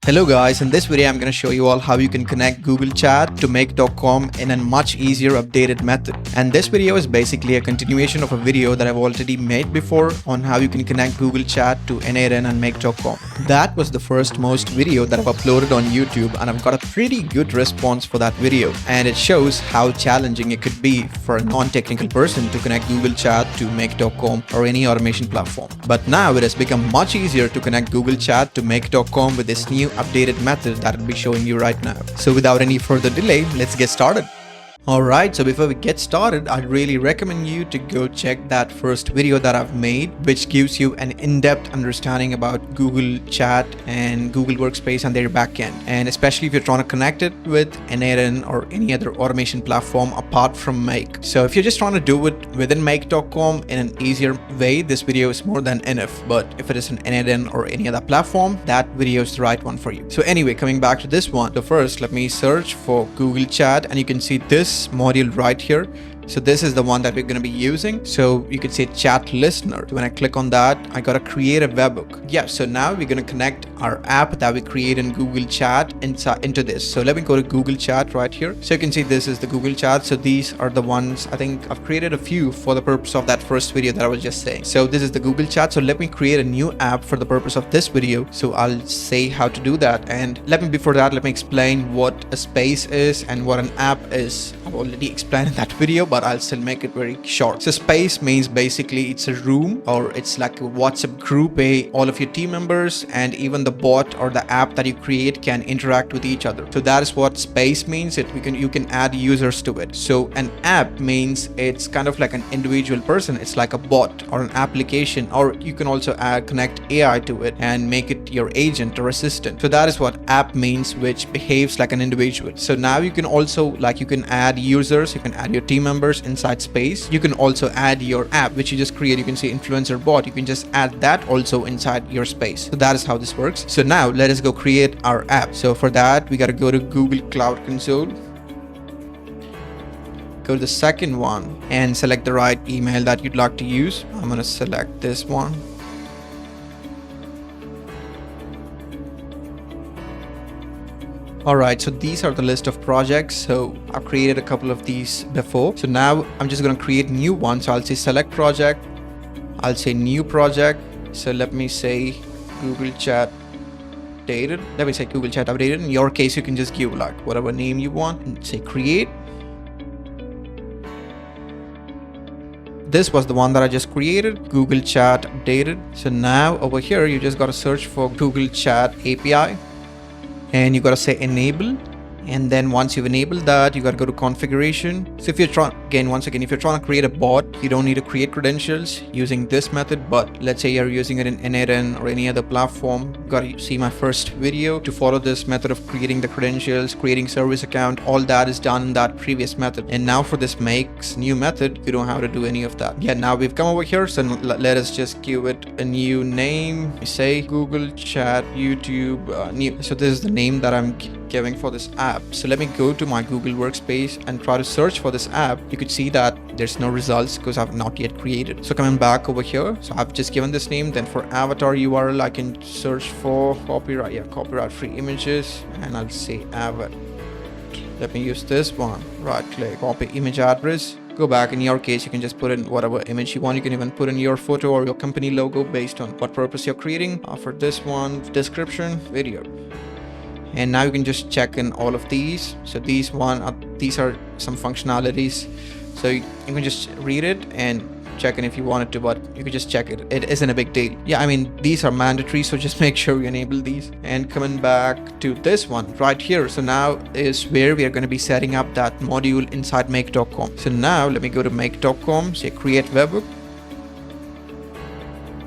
Hello guys, in this video I'm going to show you all how you can connect Google Chat to Make.com in a much easier updated method. And this video is basically a continuation of a video that I've already made before on how you can connect Google Chat to NARN and Make.com. That was the first most video that I've uploaded on YouTube, and I've got a pretty good response for that video. And it shows how challenging it could be for a non-technical person to connect Google Chat to Make.com or any automation platform. But now it has become much easier to connect Google Chat to Make.com with this new updated method that I'll be showing you right now. So without any further delay, let's get started. Alright, so before we get started, I'd really recommend you to go check that first video that I've made, which gives you an in-depth understanding about Google Chat and Google Workspace and their backend. And especially if you're trying to connect it with NARN or any other automation platform apart from Make. So if you're just trying to do it within Make.com in an easier way, this video is more than enough. But if it is an NARN or any other platform, that video is the right one for you. So anyway, coming back to this one. So first, let me search for Google Chat, and you can see this module right here. So this is the one that we're going to be using. So you could say chat listener. So when I click on that, I got to create a webhook. Yeah, so now we're going to connect our app that we create in Google Chat into this. So let me go to Google Chat right here. So you can see this is the Google Chat. So these are the ones, I think I've created a few for the purpose of that first video that I was just saying. So this is the Google Chat. So let me create a new app for the purpose of this video. So I'll say how to do that. And before that, let me explain what a space is and what an app is. I've already explained in that video, but I'll still make it very short. So space means basically it's a room, or it's like a WhatsApp group where all of your team members and even the bot or the app that you create can interact with each other. So that is what space means. You can add users to it. So an app means it's kind of like an individual person. It's like a bot or an application, or you can also connect AI to it and make it your agent or assistant. So that is what app means, which behaves like an individual. So now you can also you can add users, you can add your team members inside space. You can also add your app, which you just create. You can say influencer bot. You can just add that also inside your space. So that is how this works. So now let us go create our app. So for that, we got to go to Google Cloud Console. Go to the second one and select the right email that you'd like to use. I'm going to select this one. Alright, so these are the list of projects. So I've created a couple of these before. So now I'm just going to create new one. So I'll say select project. I'll say new project. So let me say Google Chat updated. Let me say Google Chat updated. In your case, you can just give like whatever name you want and say create. This was the one that I just created, Google Chat updated. So now over here, you just got to search for Google Chat API. And you got to say enable. And then once you've enabled that, you got to go to configuration. So if you're trying, if you're trying to create a bot, you don't need to create credentials using this method. But let's say you're using it in NARN or any other platform, you got to see my first video to follow this method of creating the credentials, creating service account. All that is done in that previous method. And now for this Makes new method, you don't have to do any of that. Yeah, now we've come over here. So let us just give it a new name. We say Google Chat YouTube new. So this is the name that I'm giving for this app. So let me go to my Google Workspace and try to search for this app. You could see that there's no results because I've not yet created. So coming back over here, so I've just given this name. Then for avatar URL, I can search for copyright free images, and I'll say avatar. Let me use this one. Right click, copy image address. Go back. In your case, you can just put in whatever image you want. You can even put in your photo or your company logo based on what purpose you're creating. For this one, description, video. And now you can just check in all of these. So these are some functionalities. So you can just read it and check in if you wanted to, but you can just check it. It isn't a big deal. Yeah, I mean, these are mandatory, so just make sure you enable these. And coming back to this one right here. So now is where we are going to be setting up that module inside Make.com. So now let me go to Make.com, say create webhook.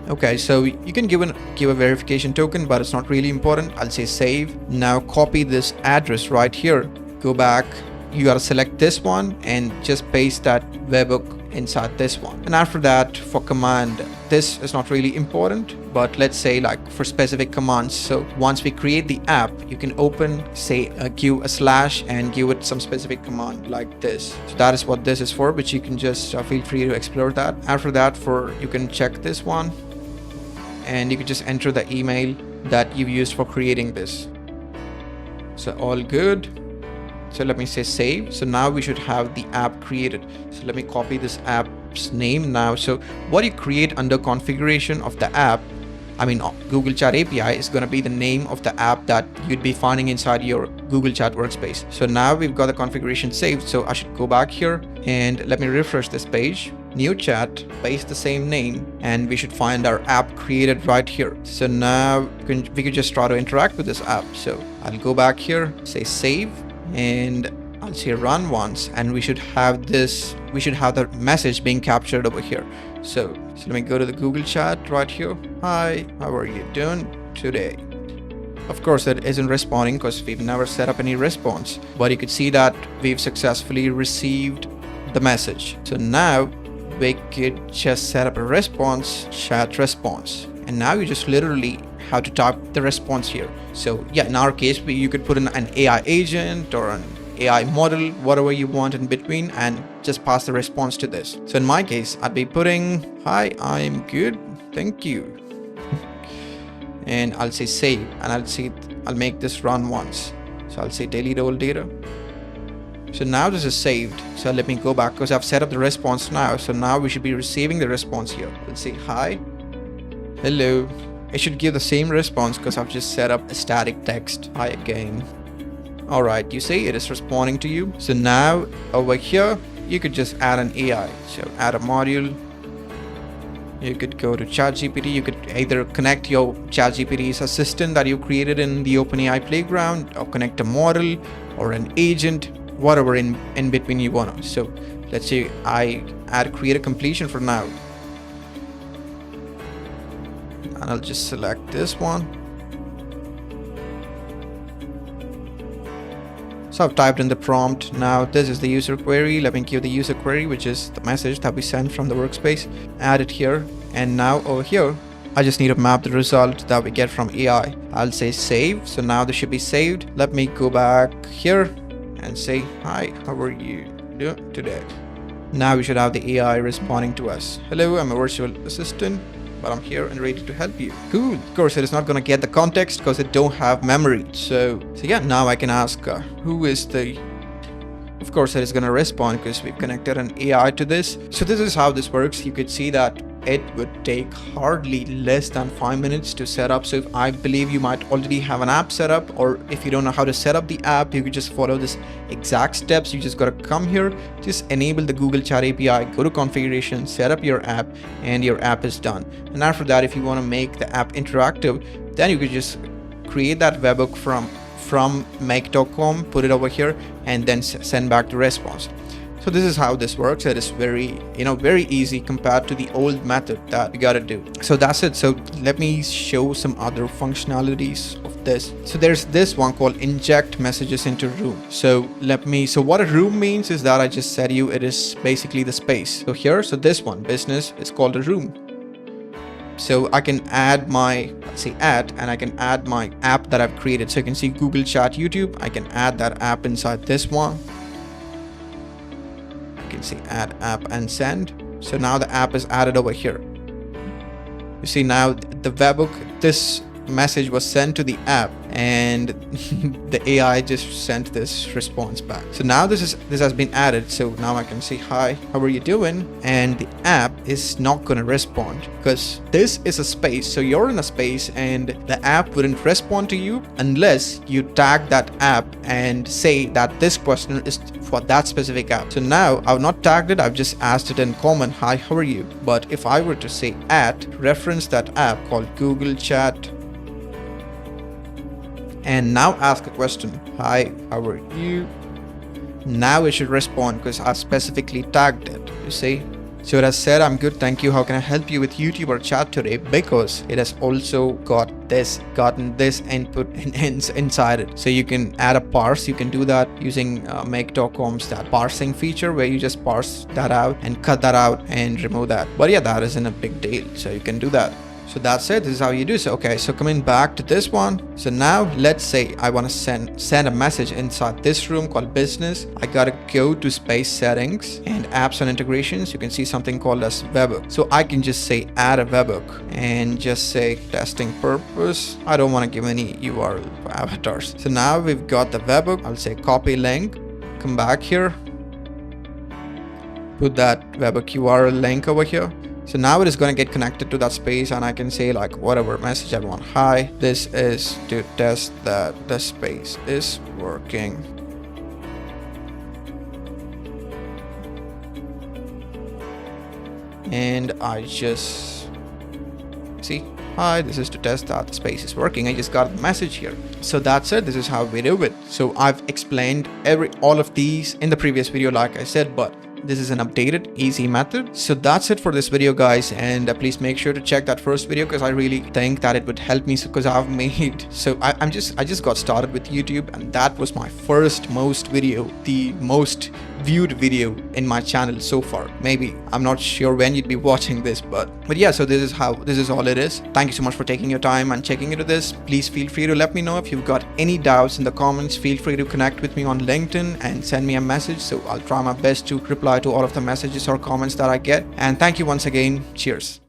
Okay, so you can give a verification token, but it's not really important. I'll say save. Now copy this address right here. Go back. You gotta select this one and just paste that webhook inside this one. And after that, for command, this is not really important, but let's say like for specific commands. So once we create the app, you can open, say give a slash and give it some specific command like this. So that is what this is for, which you can just feel free to explore that. After that, you can check this one, and you can just enter the email that you've used for creating this. So all good. So let me say save. So now we should have the app created. So let me copy this app's name now. So what you create under configuration of the app, Google Chat API, is going to be the name of the app that you'd be finding inside your Google Chat workspace. So now we've got the configuration saved. So I should go back here and let me refresh this page. New chat, paste the same name, and we should find our app created right here. So now we could just try to interact with this app. So I'll go back here, say save, and I'll say run once, and we should have the message being captured over here. So let me go to the Google Chat right here. Hi, how are you doing today? Of course, it isn't responding because we've never set up any response, but you could see that we've successfully received the message. So now we could just set up a response, chat response, and now you just literally have to type the response here. So yeah, in our case, you could put in an AI agent or an AI model, whatever you want in between, and just pass the response to this. So in my case, I'd be putting, hi, I'm good, thank you. And I'll say save, and I'll make this run once. So I'll say delete all data. So now this is saved. So let me go back because I've set up the response now. So now we should be receiving the response here. Let's say hi, hello. It should give the same response because I've just set up a static text. Hi again. All right, you see it is responding to you. So now over here, you could just add an AI. So add a module. You could go to ChatGPT. You could either connect your ChatGPT's assistant that you created in the OpenAI playground, or connect a model or an agent, whatever in between you want. So let's say I add create a completion for now. And I'll just select this one. So I've typed in the prompt. Now this is the user query. Let me give the user query, which is the message that we sent from the workspace. Add it here. And now over here, I just need to map the result that we get from AI. I'll say save. So now this should be saved. Let me go back here and say, hi, how are you doing today? Now we should have the AI responding to us. Hello, I'm a virtual assistant, but I'm here and ready to help you. Cool. Of course, it is not going to get the context because it don't have memory. So yeah, now I can ask who is the... Of course, it is going to respond because we've connected an AI to this. So this is how this works. You could see that it would take hardly less than 5 minutes to set up. So if I believe you might already have an app set up, or if you don't know how to set up the app, you could just follow this exact steps. You just got to come here, just enable the Google Chat API, go to configuration, set up your app, and your app is done. And after that, if you want to make the app interactive, then you could just create that webhook from make.com, put it over here, and then send back the response. So this is how this works. It is very easy compared to the old method that we gotta do. So that's it. So let me show some other functionalities of this. So there's this one called inject messages into room. So what a room means is that I just said you, it is basically the space. So here, so this one, business, is called a room. So I can add my, let's say add, and I can add my app that I've created. So you can see Google Chat YouTube. I can add that app inside this one. You can see add app and send. So now the app is added over here. You see now the webhook, this message was sent to the app, and the AI just sent this response back. So now this has been added. So now I can say, hi, how are you doing? And the app is not going to respond because this is a space. So you're in a space and the app wouldn't respond to you unless you tag that app and say that this question is for that specific app. So now I've not tagged it, I've just asked it in common, hi, how are you? But if I were to say reference that app called Google Chat, and now ask a question, hi, how are you? Now it should respond because I specifically tagged it, you see? So it has said, I'm good, thank you, how can I help you with YouTube or chat today? Because it has also gotten this input inside it. So you can add a parse, you can do that using make.com's that parsing feature where you just parse that out and cut that out and remove that. But yeah, that isn't a big deal, so you can do that. So that's it. This is how you do so. Okay, so coming back to this one. So now let's say I want to send a message inside this room called business. I gotta go to space settings and apps and integrations. You can see something called as Webhook. So I can just say add a Webhook and just say testing purpose. I don't want to give any URL for avatars. So now we've got the Webhook. I'll say copy link, come back here, put that Webhook URL link over here. So now it is going to get connected to that space, and I can say like whatever message I want. Hi, this is to test that the space is working. And I just see, hi, this is to test that the space is working. I just got a message here. So that's it. This is how we do it. So I've explained all of these in the previous video, like I said, but this is an updated, easy method. So that's it for this video, guys. And please make sure to check that first video, because I really think that it would help me, because I've made, so I just got started with YouTube, and that was my most video, the most viewed video in my channel so far. Maybe, I'm not sure when you'd be watching this, but yeah, so this is all it is. Thank you so much for taking your time and checking into this. Please feel free to let me know if you've got any doubts in the comments. Feel free to connect with me on LinkedIn and send me a message. So I'll try my best to reply to all of the messages or comments that I get. And thank you once again. Cheers.